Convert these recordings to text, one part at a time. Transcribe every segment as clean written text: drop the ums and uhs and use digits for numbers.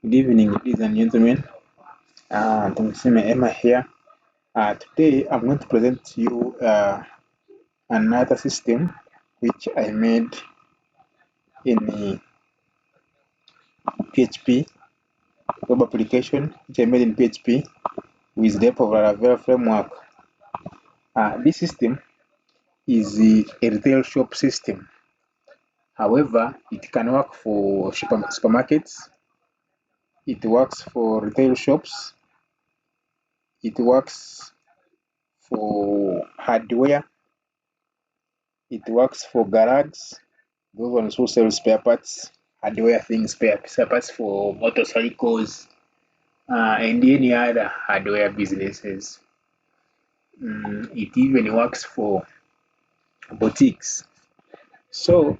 Good evening, ladies and gentlemen. Tumseme Emma here. Today, I'm going to present to you another system which I made in PHP, web application which I made in PHP with the help of Laravel framework. This system is a retail shop system. However, it can work for supermarkets. It works for retail shops. It works for hardware. It works for garages, those ones who sell spare parts, hardware things, spare parts for motorcycles, and any other hardware businesses. It even works for boutiques. So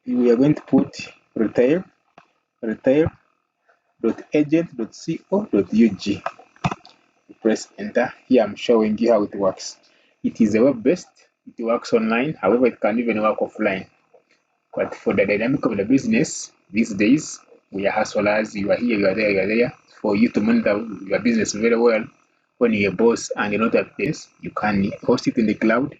we are going to put retail.agent.co.ug. Press enter. Here I'm showing you how it works. It is a web-based. It works online. However, it can even work offline. But for the dynamic of the business these days, we are hustlers. You are here, you are there, you are there. For you to monitor your business very well, when you're a boss and you're not at this, you can host it in the cloud,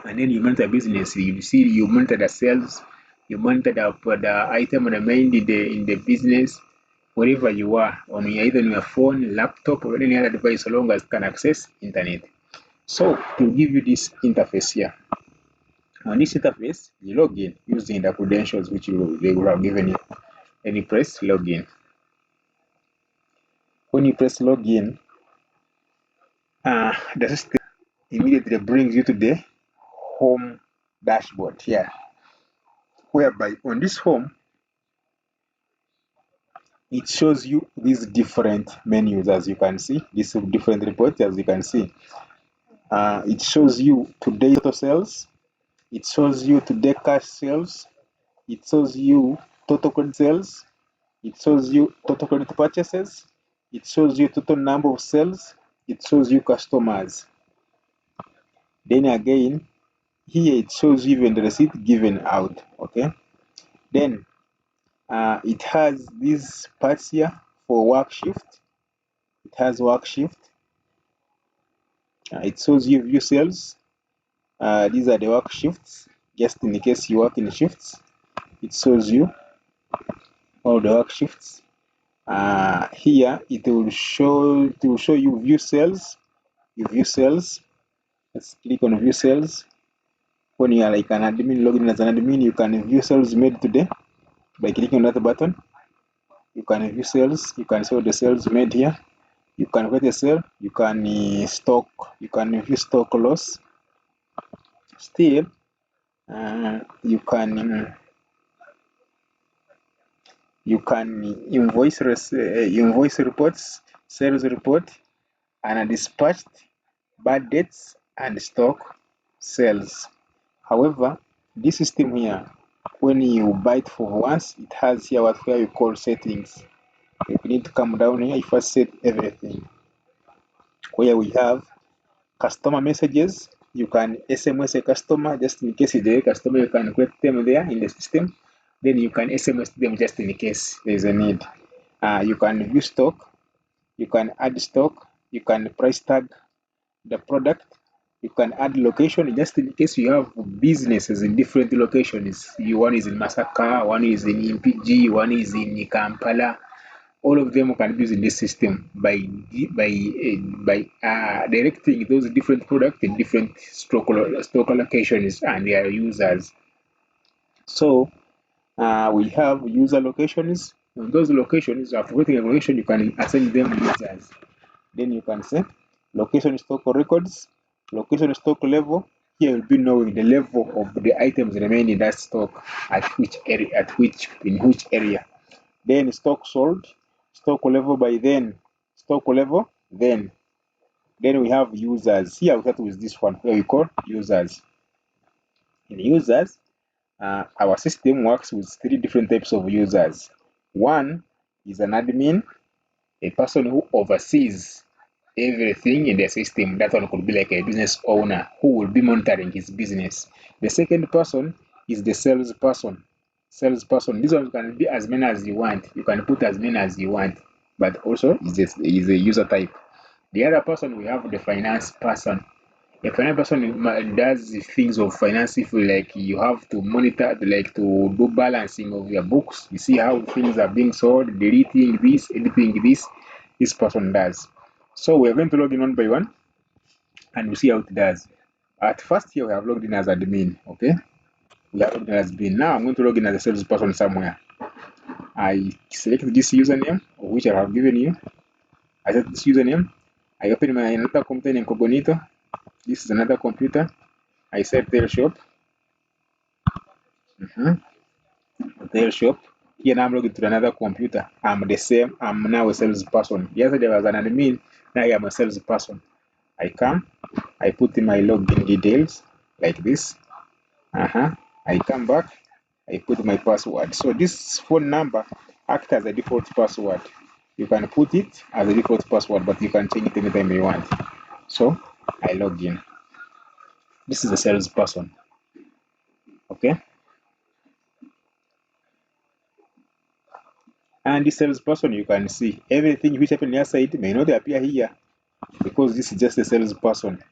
and then you monitor business. You monitor the sales, you monitor the item remained in the business, wherever you are, either on your phone, laptop, or any other device, so long as it can access internet. So to give you this interface here. On this interface, you log in using the credentials which they will have given you. Then you press login. When you press login, the system immediately brings you to the home dashboard here, whereby on this home, it shows you these different menus as you can see, these different reports as you can see. It shows you today's total sales, it shows you today cash sales, it shows you total credit sales, it shows you total credit purchases, it shows you total number of sales, it shows you customers. Then again, here it shows you even the receipt given out. Okay. Then it has these parts here for work shift. It has work shift. It shows you view sales. These are the work shifts, just in case you work in shifts. It shows you all the work shifts. Here it will show you view sales. You view sales. Let's click on view sales. When you are like an admin, login as an admin, you can view sales made today by clicking on that button. You can view sales. You can see the sales made here. You can create a sale. You can stock. You can view stock loss. Still, you can invoice reports, sales report, and dispatched, bad debts, and stock sales. However, this system here, when you buy it for once, it has here what we call settings. You need to come down here, you first set everything. Where we have customer messages, you can SMS a customer just in case it's a customer, you can create them there in the system. Then you can SMS them just in case there's a need. You can view stock, you can add stock, you can price tag the product, you can add location just in case you have businesses in different locations. One is in Masaka, one is in MPG, one is in Kampala. All of them can be used in this system by directing those different products in different stock locations and their users. So we have user locations. On those locations, after creating a location, you can assign them users. Then you can say location stock records, location stock level. Here you'll be knowing the level of the items remaining in that stock at which area, in which area. Then stock sold, stock level by then, stock level then. Then we have users. Here we start with this one where we call users. In users, our system works with three different types of users. One is an admin, a person who oversees everything in the system. That one could be like a business owner who will be monitoring his business. The second person is the salesperson. salesperson. This one can be as many as you want. You can put as many as you want, but also is a user type. The other person, we have the finance person. A finance person does the things of finance. If like you have to monitor, like to do balancing of your books, you see how things are being sold, deleting this, editing this. This person does. So we're going to log in one by one, and we see how it does. At first here we have logged in as admin. Okay, we have logged in as admin. Now I'm going to log in as a salesperson somewhere. I select this username which I have given you. I set this username. I open my another computer in incognito. This is another computer. I said RETAILSHOP. RETAILSHOP. Here now I'm logging to another computer. I'm the same. I'm now a salesperson. Yesterday I was an admin. Now I am a salesperson. I come. I put in my login details like this. I come back. I put my password. So this phone number acts as a default password. You can put it as a default password, but you can change it anytime you want. So I log in. This is a salesperson. Okay. And this salesperson, you can see everything which happened on your side may not appear here because this is just a salesperson.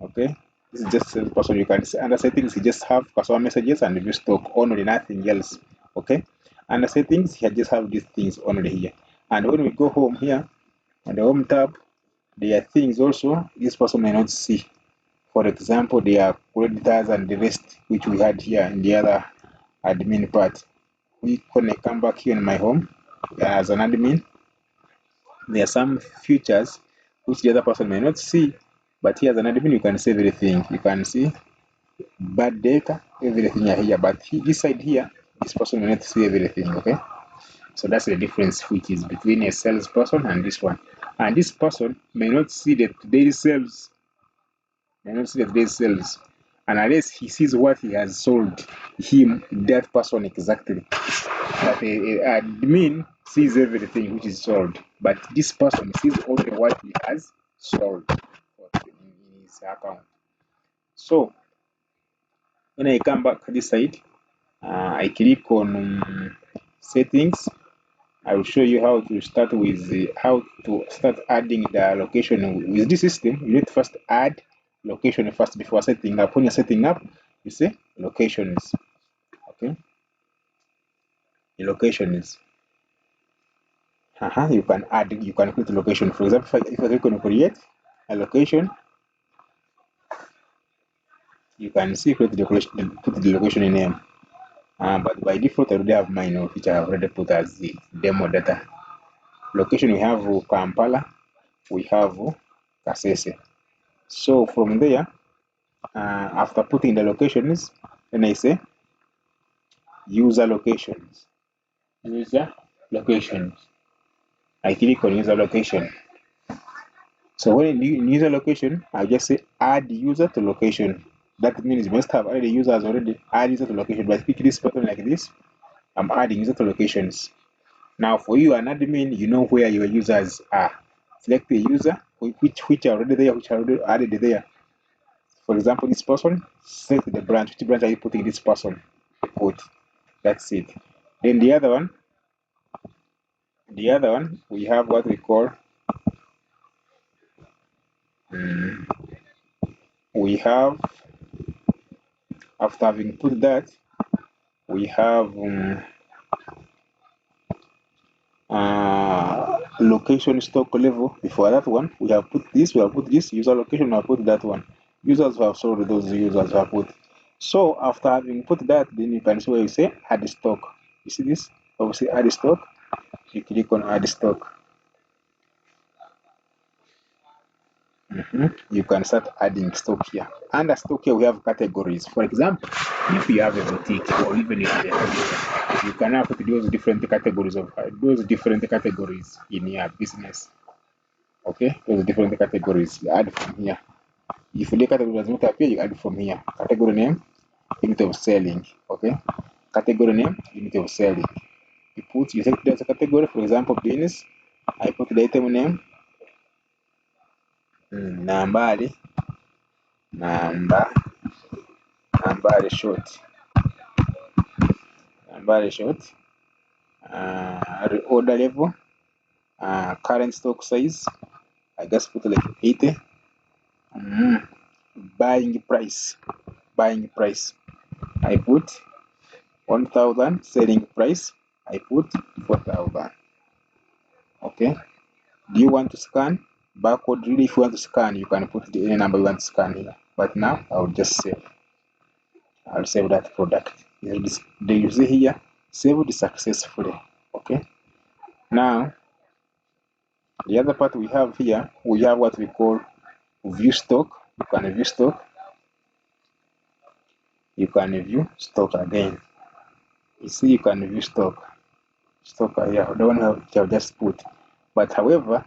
Okay. This is just a salesperson. You can see under settings, you just have customer messages and review stock only, nothing else. Okay. Under settings, you just have these things only here. And when we go home here, on the home tab, there are things also this person may not see. For example, there are creditors and the rest which we had here in the other admin part. When I come back here in my home as an admin, there are some features which the other person may not see, but here as an admin you can see everything. You can see bad data, everything are here, but this side here, this person may not see everything. Okay, so that's the difference which is between a salesperson and this one. And this person may not see the today's sales, and unless he sees what he has sold him, that person exactly. But admin sees everything which is sold, but this person sees only what he has sold in his account. So when I come back this side, I click on settings. I will show you how to start with how to start adding the location with this system. You need to first add location first before setting up. When you're setting up, you say locations. Okay, the locations. You can add, you can create a location. For example, if I click on create a location, you can see create the location, put the location name. But by default, I already have mine, which I have already put as the demo data. Location, we have Kampala, we have Kasese. So from there, after putting the locations, then I say user locations. User locations. I click on user location. So when in user location, I just say add user to location. That means you must have already users already. Add user to location. But click this button like this, I'm adding user to locations. Now for you, an admin, you know where your users are. Select the user which are already there, which are already added there. For example, this person, select the branch. Which branch are you putting this person? Put. That's it. Then the other one, we have what we call we have after having put that, we have location stock level. Before that one, we have put this user location, we have put that one. Users have sold, those users have put. So after having put that, then you can see where you say add stock. You see this? Obviously add stock. You click on add stock. You can start adding stock here. Under stock here, we have categories. For example, if you have a boutique or even if you can now put those different categories in your business. Okay, those different categories you add from here. If the category does not appear, you add from here. Category name, unit of selling. Okay, category name, unit of selling. You select the category, for example, business. I put the item name, nambari, nambari short. number short, order level, current stock size. I just put like 80. Buying price. I put 1,000. Selling price. I put 4,000. Okay. Do you want to scan barcode? Really, if you want to scan, you can put any number you want to scan here. But now I'll just save. I'll save that product. You see here, saved successfully. Okay. Now, the other part we have here, we have what we call view stock. You can view stock. You can view stock again. You see, you can view stock. Stock here, the one which I've just put. But however,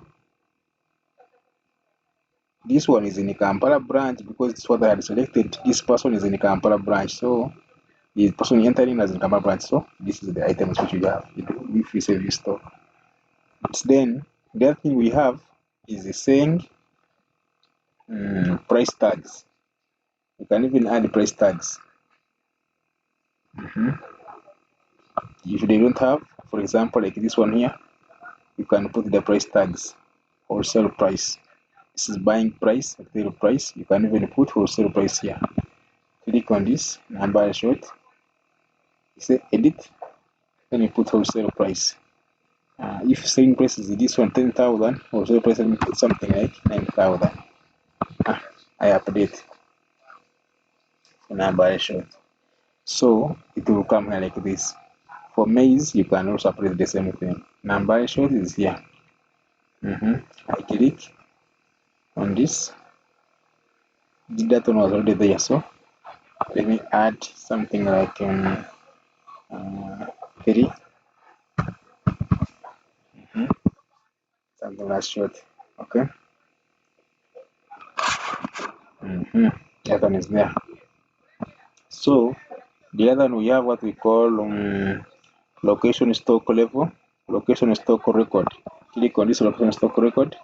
this one is in the Kampala branch because it's what I had selected. This person is in the Kampala branch, so the person entering as in Kampala branch. So this is the items which we have. If we say view stock, then the other thing we have is the saying price tags. You can even add price tags. If they don't have, for example, like this one here, you can put the price tags. Wholesale price. This is buying price, retail price. You can even put wholesale price here. Click on this number short. You say edit, then you put wholesale price. If selling price is this one 10,000, wholesale price, let me put something like 9,000. I update number short. So it will come here like this. For maize, you can also update the same thing. Number short is here. I click on this. That one was already there, so let me add something like 3. Something like short. Okay. That one is there. So the other one we have what we call location stock level, location stock record. Click on this location stock record.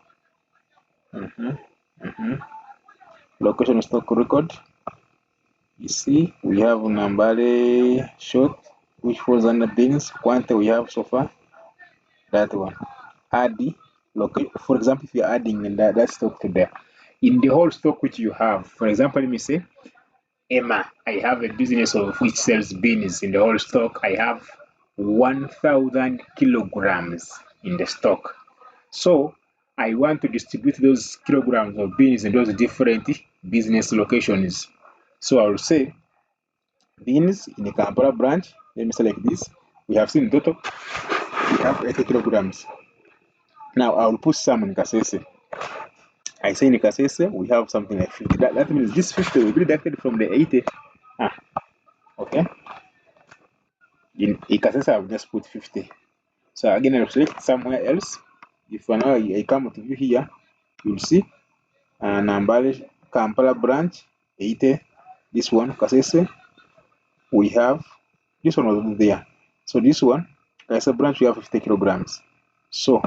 Location stock record. You see, we have number short, which falls under beans. Quantity we have so far. That one. Add the location. For example, if you're adding that stock to there, in the whole stock which you have, for example, let me say, Emma, I have a business of which sells beans. In the whole stock, I have 1,000 kilograms in the stock. So I want to distribute those kilograms of beans in those different business locations. So I will say beans in the Kampala branch. Let me select this. We have seen total. We have 80 kilograms. Now I will put some in Kasese. I say in Kasese we have something like 50. That means this 50 will be deducted from the 80. Okay. In Kasese I will just put 50. So again I will select somewhere else. If now I come to view here, you'll see Nambale Kampala branch 80. This one Kasese we have, this one was there. So this one Kasese branch we have 50 kilograms. So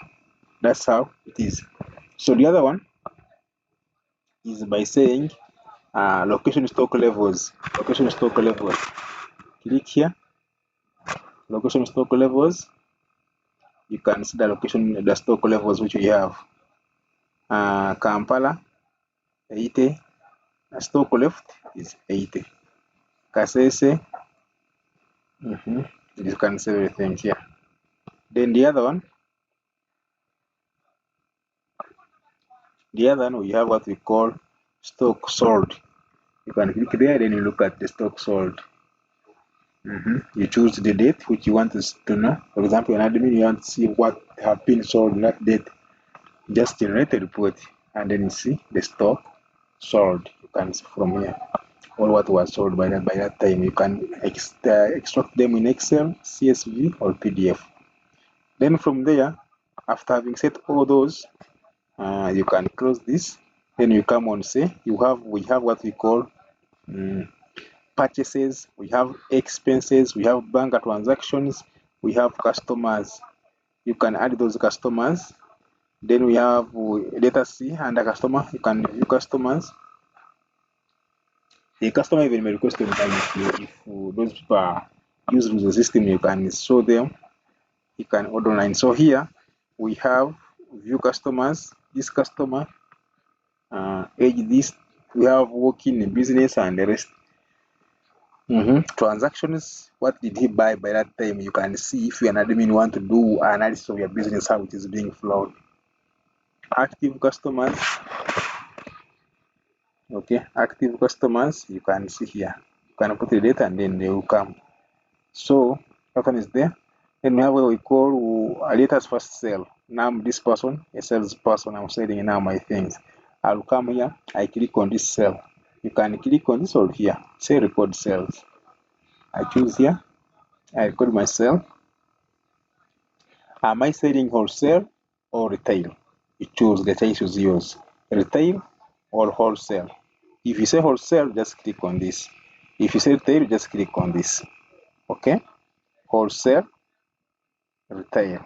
that's how it is. So the other one is by saying location stock levels. Location stock levels. Click here. Location stock levels. You can see the stock levels which we have. Kampala 80. Stock left is 80. Kasese. You can see everything here. Then the other one we have what we call stock sold. You can click there, then you look at the stock sold. You choose the date which you want to know. For example, an admin, you want to see what have been sold on that date. Just generate a report, and then you see the stock sold. You can see from here all what was sold by that time. You can extract them in Excel, CSV, or PDF. Then from there, after having set all those, you can close this. Then you come on say we have what we call purchases, we have expenses, we have bank transactions, we have customers. You can add those customers. Then we have let us see under customer. You can view customers. The customer even may request to if those people are using the system, you can show them, you can order online. So here we have view customers, this customer, age this, we have working in business and the rest. Transactions, what did he buy by that time? You can see if you an admin want to do analysis of your business, how it is being flowed. Active customers, okay, active customers, you can see here. You can put the data and then they will come. So that one is there. Then we have what we call let us first sell. Now I'm this person, a salesperson, I'm selling now my things. I'll come here, I click on this cell. You can click on this or here, say record sales. I choose here, I record my sale. Am I selling wholesale or retail? You choose the choice is yours, retail or wholesale. If you say wholesale, just click on this. If you say retail, just click on this. Okay, wholesale, retail.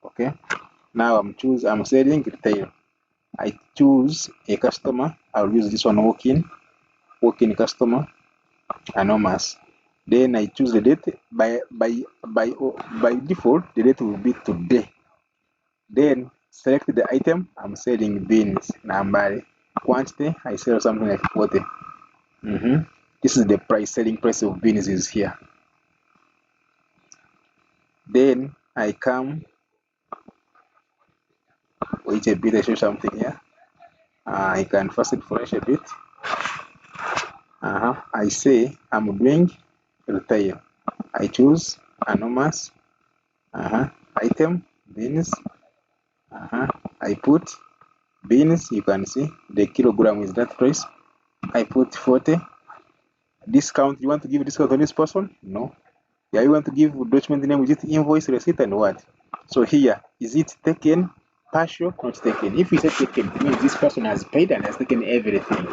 Okay, now I'm selling retail. I choose a customer. I'll use this one, walk-in customer, anonymous. Then I choose the date. By default, the date will be today. Then select the item. I'm selling beans, number, quantity. I sell something like 40. This is the selling price of beans is here. Then I come, wait a bit, I show something here. I can first refresh a bit. I say I'm doing retail. I choose anonymous, item, beans. I put beans, you can see the kilogram is that price. I put 40. Discount, you want to give discount on this person? No. Yeah, you want to give document name with it, invoice, receipt, and what? So here, is it taken, partial, not taken? If we say taken, it means this person has paid and has taken everything.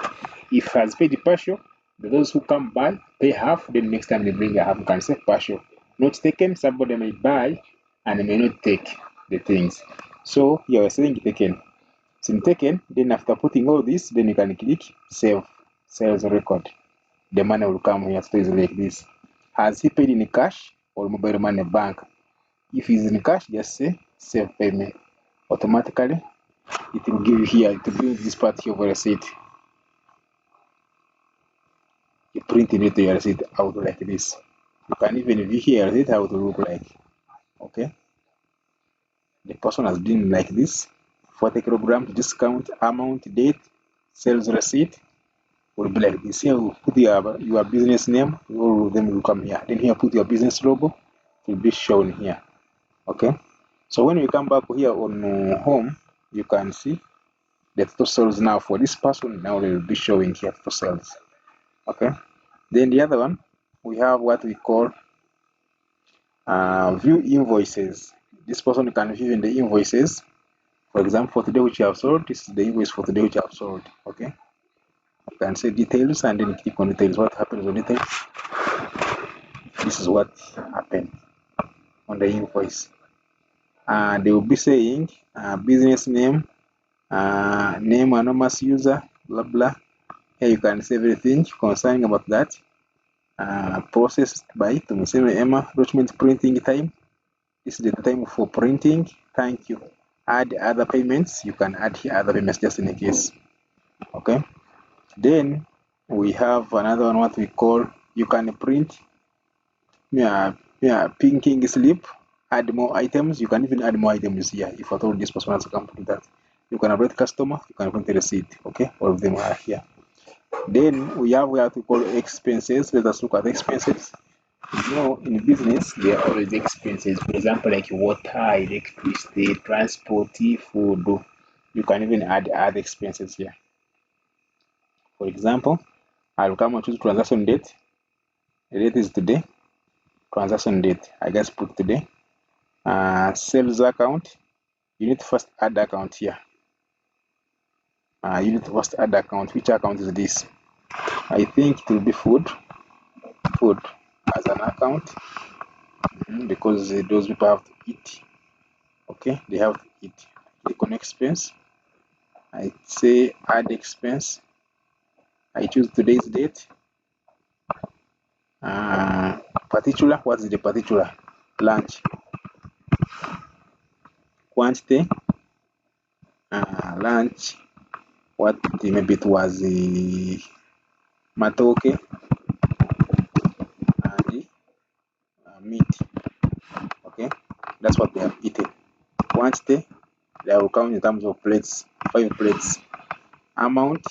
If has paid partial, those who come buy, pay half, then next time they bring a half, you can say partial. Not taken, somebody may buy and may not take the things. So you are saying taken. Since taken, then after putting all this, then you can click save sales record. The money will come here, stays like this. Has he paid in cash or mobile money bank? If he's in cash, just say save payment. Automatically, it will give you here, it will bring this part here of a receipt. You print it your receipt out like this. You can even view here receipt how it will look like. Okay. The person has been like this. 40 kilograms, discount, amount, date, sales receipt will be like this. Here you put your business name, all of them will come here. Then here put your business logo, it will be shown here. Okay. So when you come back here on home, you can see the total sales now for this person. Now they will be showing here total sales. Okay. Then the other one, we have what we call view invoices. This person can view in the invoices. For example, for today which you have sold, this is the invoice for today which you have sold. Okay. You can say details and then click on details. What happens on details? This is what happened on the invoice. They will be saying business name, name anonymous user, blah blah. Here you can see everything concerning about that. Processed by Tumuseme Emma, document printing time. This is the time for printing. Thank you. Add other payments. You can add here other payments just in case. Okay. Then we have another one what we call, you can print pinking slip, add more items. You can even add more items here if at all this person has come to do that. You can update customer, you can print the receipt. Okay, all of them are here. Then we have what we call expenses. Let us look at expenses. You know, in business, there are always expenses. For example, like water, electricity, transport, food. You can even add other expenses here. For example, I'll come and choose transaction date. The date is today. Transaction date, I just put today. Sales account. You need to first add account here. You need to first add account. Which account is this? I think it will be food as an account, because those people have to eat. Okay, they have to eat. Click on expense. I say add expense. I choose today's date. Particular, what is the particular? Lunch. Quantity, lunch, what maybe it was matoke and meat. Okay, that's what they have eaten. Quantity, they will count in terms of plates, 5 plates. Amount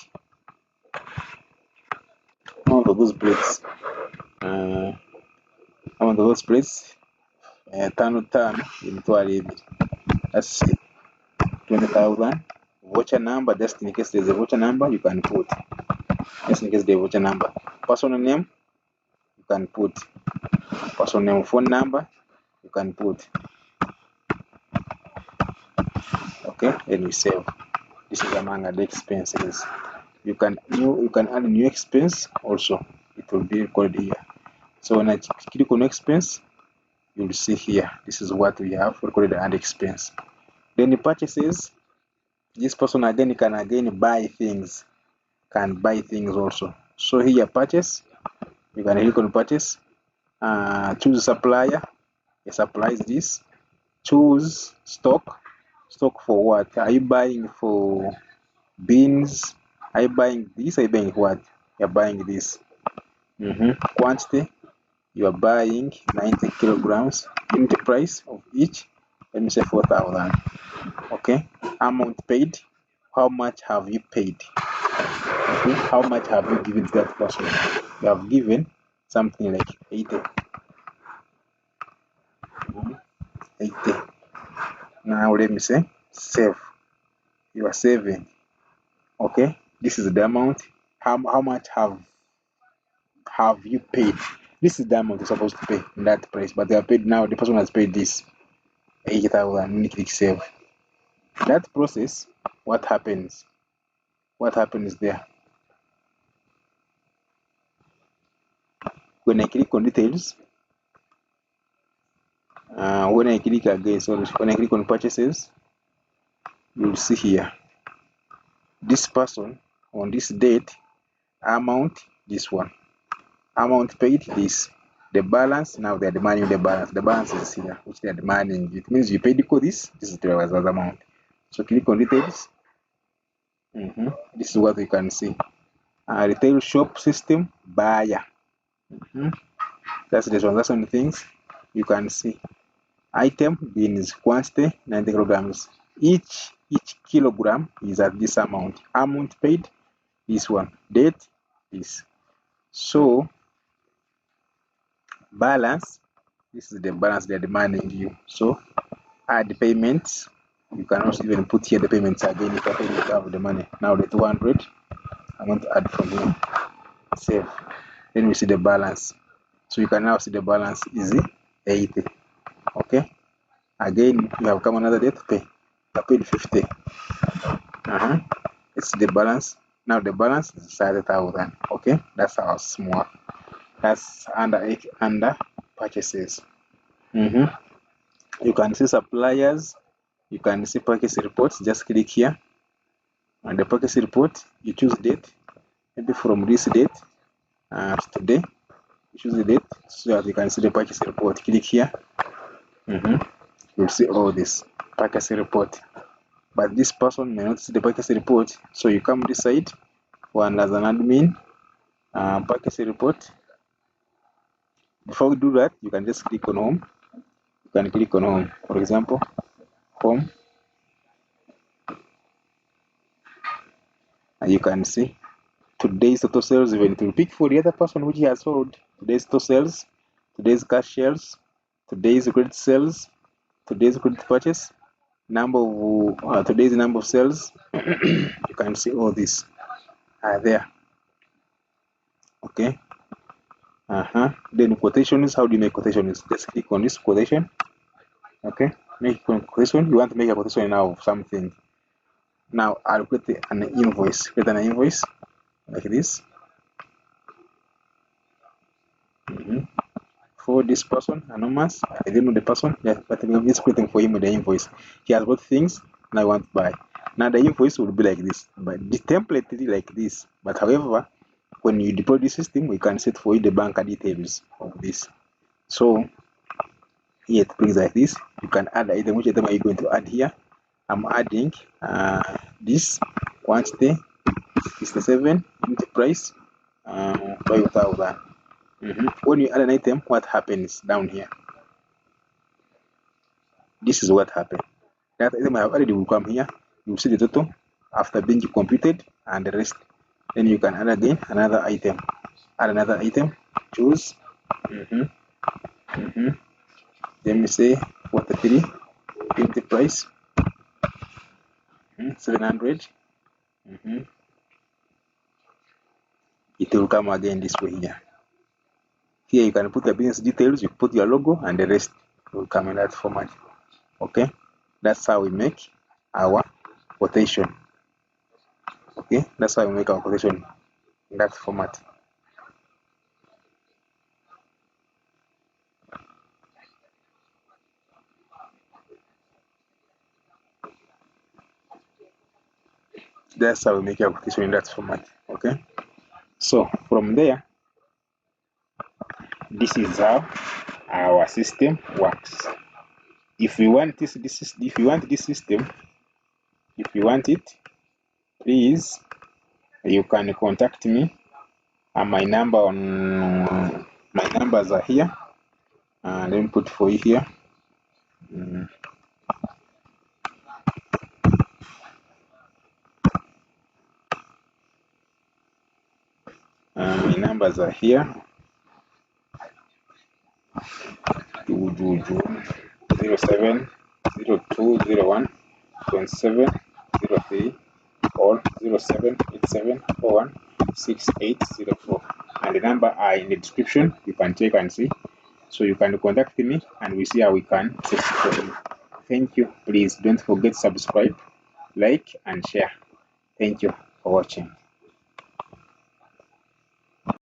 of those plates, tano imitwaro ibiri. That's 20,000. Voucher number, just in case there's a voucher number, you can put. Just in case there's a voucher number. Personal name, you can put. Personal name, phone number, you can put. Okay, and you save. This is among the expenses. You can add new expense also. It will be recorded here. So when I click on expense, you'll see here. This is what we have recorded and expense. Then the purchases. This person again can buy things. Can buy things also. So here purchase. You can click on purchase. Choose supplier. A supplier is this. Choose stock. Stock for what? Are you buying for beans? Are you buying this? Are you buying what? You're buying this. Quantity, you are buying 90 kilograms. Unit price of each, let me say 4,000. Okay. Amount paid, how much have you paid? Okay. How much have you given to that person? You have given something like 80. 80. Now let me say save. You are saving. Okay. This is the amount. How much have you paid? This is the amount you're supposed to pay in that price, but they are paid now. The person has paid this 80,000. You click save. That process, what happens? What happens there? When I click on details, when I click again, so when I click on purchases, you'll see here this person on this date, amount, this one, amount paid, this, the balance. Now they're demanding the balance. The balance is here, which they're demanding. It means you paid this. This is the amount. So click on details. This is what you can see. Retail shop system buyer. That's the transaction things you can see. Item beans quantity 90 kilograms. Each kilogram is at this amount. Amount paid, this one. Date is. So balance, this is the balance they're demanding you. So add the payments. You can also even put here the payments again if you have the money. Now the 200, I'm going to add from here. Save. Then we see the balance. So you can now see the balance is 80. Okay. Again, you have come another day to pay. You paid 50. It's the balance. Now the balance is 30,000. Okay. That's how small. That's under purchases. You can see suppliers. You can see purchase reports. Just click here. And the purchase report, you choose date. Maybe from this date to today. You choose the date so that you can see the purchase report. Click here. You'll see all this purchase report. But this person may not see the purchase report. So you come this side and as an admin, purchase report. Before we do that, you can just click on home. You can click on home. For example, home. And you can see today's total sales event. To pick for the other person which he has sold. Today's total sales, today's cash sales, today's credit sales, today's credit purchase, number of today's number of sales. You can see all this are there. Okay. Then quotations. How do you make quotations? Just click on this quotation. Okay. Make a quotation. You want to make a quotation now of something. Now I'll create an invoice. Create an invoice like this. For this person, anonymous. I don't know the person, but I'm just creating for him the invoice. He has bought things, and I want to buy. Now the invoice will be like this, but the template is like this. But however, when you deploy the system, we can set for you the bank details of this. So here it brings like this. You can add item. Which item are you going to add here? I'm adding this quantity 67 unit price 5,000. When you add an item, what happens down here? This is what happened. That item I have already will come here. You see the total after being computed and the rest. Then you can add again another item. Add another item. Choose. Let me say 43 unit price 700. It will come again this way here. Here you can put the business details, you put your logo, and the rest will come in that format. Okay, that's how we make our quotation. Okay, that's how we make our quotation in that format. That's how we make our quotation in that format. Okay, so from there, this is how our system works. If you want this system, if you want it, please, you can contact me. And my numbers are here. Let me put for you here. My numbers are here. 07 02 01 27 03 or 0787 41 6804. And the number are in the description. You can check and see. So you can contact me and we see how we can fix it for you. Thank you. Please don't forget to subscribe, like, and share. Thank you for watching.